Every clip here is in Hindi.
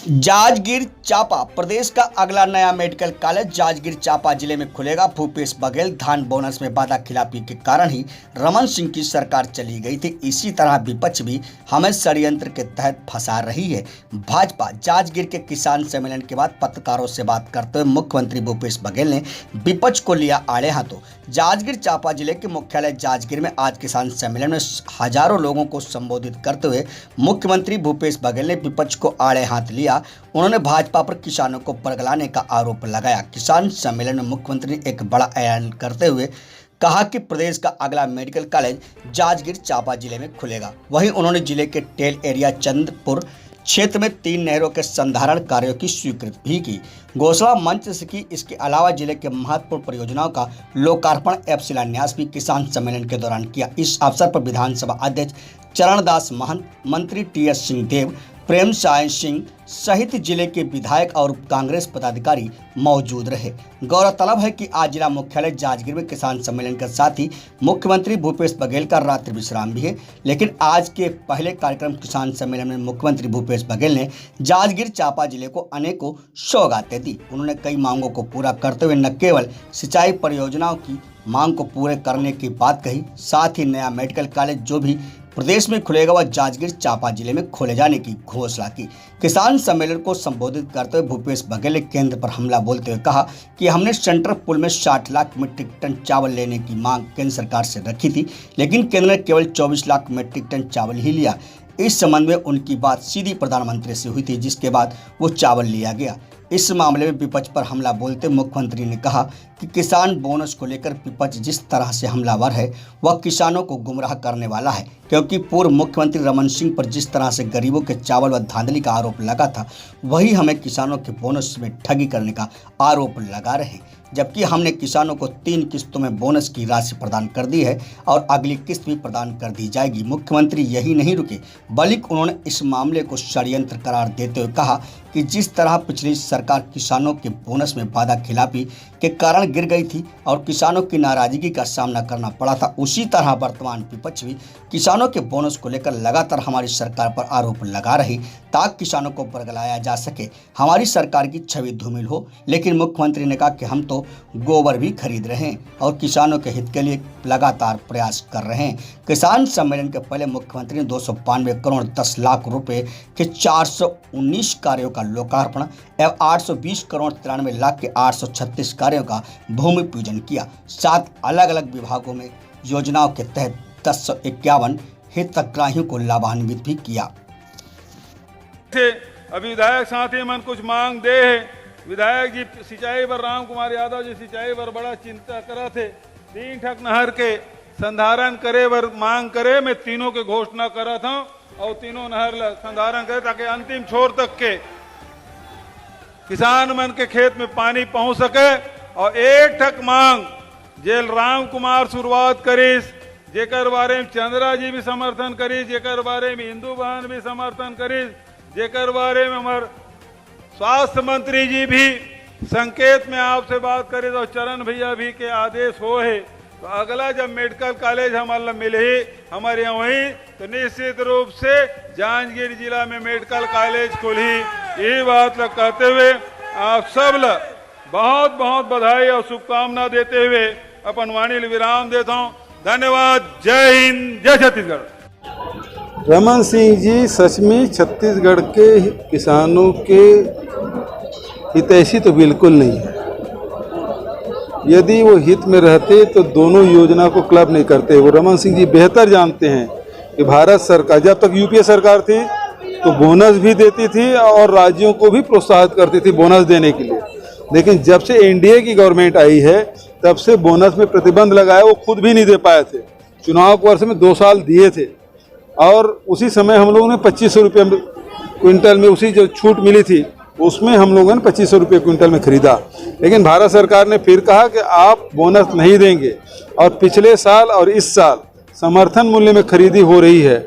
जांजगीर चांपा प्रदेश का अगला नया मेडिकल कॉलेज जांजगीर चांपा जिले में खुलेगा। भूपेश बघेल धान बोनस में वादा खिलाफी के कारण ही रमन सिंह की सरकार चली गई थी। इसी तरह विपक्ष भी हमें षड्यंत्र के तहत फंसा रही है। भाजपा जांजगीर के किसान सम्मेलन के बाद पत्रकारों से बात करते हुए मुख्यमंत्री भूपेश बघेल ने विपक्ष को लिया आड़े हाथों। जांजगीर चांपा जिले के मुख्यालय जांजगीर में आज किसान सम्मेलन में हजारों लोगों को संबोधित करते हुए मुख्यमंत्री भूपेश बघेल ने विपक्ष को आड़े हाथ लिया। उन्होंने भाजपा पर किसानों को बरगलाने का आरोप लगाया। किसान सम्मेलन में मुख्यमंत्री ने एक बड़ा ऐलान करते हुए कहा कि प्रदेश का अगला मेडिकल कॉलेज जांजगीर चांपा जिले में खुलेगा। वहीं उन्होंने जिले के टेल एरिया चंदपुर क्षेत्र में 3 नहरों के संधारण कार्यों की स्वीकृति भी की, घोषणा मंच से की। इसके अलावा जिले के महत्वपूर्ण परियोजनाओं का लोकार्पण एवं शिलान्यास भी किसान सम्मेलन के दौरान किया। इस अवसर पर विधानसभा अध्यक्ष चरणदास महंत, मंत्री टी.एस. सिंहदेव, प्रेम साय सिंह सहित जिले के विधायक और कांग्रेस पदाधिकारी मौजूद रहे। गौरतलब है कि आज जिला मुख्यालय जांजगीर में किसान सम्मेलन के साथ ही मुख्यमंत्री भूपेश बघेल का रात्रि विश्राम भी है। लेकिन आज के पहले कार्यक्रम किसान सम्मेलन में मुख्यमंत्री भूपेश बघेल ने जांजगीर चांपा जिले को अनेकों सौगातें दी। उन्होंने कई मांगों को पूरा करते हुए न केवल सिंचाई परियोजनाओं की मांग को पूरे करने की बात कही, साथ ही नया मेडिकल कॉलेज जो भी प्रदेश में खुलेगा वह जांजगीर चांपा जिले में खोले जाने की घोषणा की। किसान सम्मेलन को संबोधित करते हुए भूपेश बघेल ने केंद्र पर हमला बोलते हुए कहा कि हमने सेंट्रल पूल में 60 लाख मीट्रिक टन चावल लेने की मांग केंद्र सरकार से रखी थी, लेकिन केंद्र ने केवल 24 लाख मीट्रिक टन चावल ही लिया। इस संबंध में उनकी बात सीधी प्रधानमंत्री से हुई थी, जिसके बाद वो चावल लिया गया। इस मामले में विपक्ष पर हमला बोलते मुख्यमंत्री ने कहा कि किसान बोनस को लेकर विपक्ष जिस तरह से हमलावर है वह किसानों को गुमराह करने वाला है, क्योंकि पूर्व मुख्यमंत्री रमन सिंह पर जिस तरह से गरीबों के चावल व धांधली का आरोप लगा था, वही हमें किसानों के बोनस में ठगी करने का आरोप लगा रहे हैं। जबकि हमने किसानों को 3 किस्तों में बोनस की राशि प्रदान कर दी है और अगली किस्त भी प्रदान कर दी जाएगी। मुख्यमंत्री यही नहीं रुके, बल्कि उन्होंने इस मामले को षड्यंत्र करार देते हुए कहा कि जिस तरह पिछली सरकार किसानों के बोनस में वादा खिलाफी के कारण गिर गई थी और किसानों की नाराजगी का सामना करना पड़ा था, उसी तरह वर्तमान विपक्ष भी किसानों के बोनस को लेकर लगातार हमारी सरकार पर आरोप लगा रही, ताकि किसानों को बरगलाया जा सके, हमारी सरकार की छवि धूमिल हो। लेकिन मुख्यमंत्री ने कहा कि हम तो गोबर भी खरीद रहे हैं और किसानों के हित के लिए लगातार प्रयास कर रहे हैं। किसान सम्मेलन के पहले मुख्यमंत्री ने 292 करोड़ 10 लाख रुपए के 419 कार्यों का लोकार्पण एवं 820 करोड़ 93 लाख के 836 कार्यों का भूमि पूजन किया। 7 अलग अलग विभागों में योजनाओं के तहत 1051 हितग्राहियों को लाभान्वित भी किया। अभी विधायक साथी मन कुछ मांग दे है। विधायक जी सिंचाई पर राम कुमार यादव जी सिंचाई पर बड़ा चिंता करा थे। 3 ठक नहर के संधारण करे बर मांग करे, मैं तीनों के घोषणा करा था और तीनों नहर संधारण करे ताकि अंतिम छोर तक के किसान मन के खेत में पानी पहुंच सके। और 1 ठक मांग जेल राम कुमार शुरुआत करीस, जेकर बारे में चंद्रा जी भी समर्थन करीस, जेकर बारे में इंदू बहन भी समर्थन करीस, जेकर बारे में हमारे स्वास्थ्य मंत्री जी भी संकेत में आपसे बात करे तो चरण भैया भी के आदेश हो है। तो अगला जब मेडिकल कॉलेज हमारा मिले हमारे यहाँ वही, तो निश्चित रूप से जांजगीर जिला में मेडिकल कॉलेज खुली। यही बात कहते हुए आप सब बहुत बहुत बधाई और शुभकामना देते हुए अपन वाणी विराम देता हूँ। धन्यवाद। जय हिंद, जय छत्तीसगढ़। रमन सिंह जी सच में छत्तीसगढ़ के किसानों के हितैषी तो बिल्कुल नहीं है। यदि वो हित में रहते तो दोनों योजना को क्लब नहीं करते। वो रमन सिंह जी बेहतर जानते हैं कि भारत सरकार जब तक यूपीए सरकार थी तो बोनस भी देती थी और राज्यों को भी प्रोत्साहित करती थी बोनस देने के लिए। लेकिन जब से एनडीए की गवर्नमेंट आई है तब से बोनस में प्रतिबंध लगाया, वो खुद भी नहीं दे पाए थे। चुनाव वर्ष में 2 साल दिए थे और उसी समय हम लोगों ने 2500 रुपये क्विंटल में, उसी जो छूट मिली थी उसमें हम लोगों ने 2500 रुपये क्विंटल में खरीदा। लेकिन भारत सरकार ने फिर कहा कि आप बोनस नहीं देंगे और पिछले साल और इस साल समर्थन मूल्य में खरीदी हो रही है।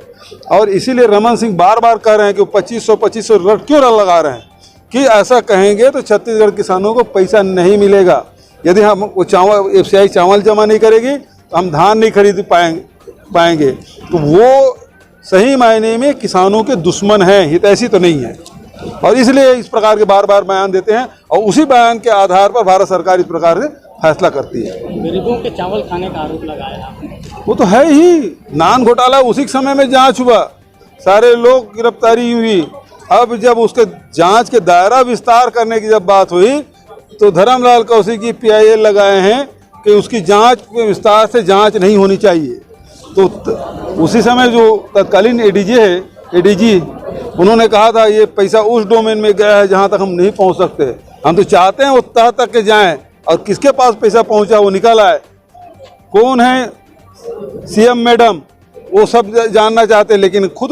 और इसीलिए रमन सिंह बार बार कह रहे हैं कि 2500 रट क्यों लगा रहे हैं कि ऐसा कहेंगे तो छत्तीसगढ़ किसानों को पैसा नहीं मिलेगा। यदि हम वो चावल एफसीआई चावल जमा नहीं करेगी तो हम धान नहीं खरीद पाएंगे। तो वो सही मायने में किसानों के दुश्मन हैं, हितैषी तो नहीं है। और इसलिए इस प्रकार के बार बार बयान देते हैं और उसी बयान के आधार पर भारत सरकार इस प्रकार से फैसला करती है। गरीबों के चावल खाने का आरोप लगाया आपने। वो तो है ही, नान घोटाला उसी के समय में जांच हुआ, सारे लोग गिरफ्तारी हुई। अब जब उसके जांच के दायरा विस्तार करने की जब बात हुई तो धर्मलाल कौशिक की PIL लगाए हैं कि उसकी जांच विस्तार से जांच नहीं होनी चाहिए। तो उसी समय जो तत्कालीन ADG उन्होंने कहा था ये पैसा उस डोमेन में गया है जहां तक हम नहीं पहुंच सकते, हम तो चाहते हैं वो तह तक के जाएं, और किसके पास पैसा पहुंचा वो निकल आए, कौन है CM मैडम, वो सब जानना चाहते हैं, लेकिन खुद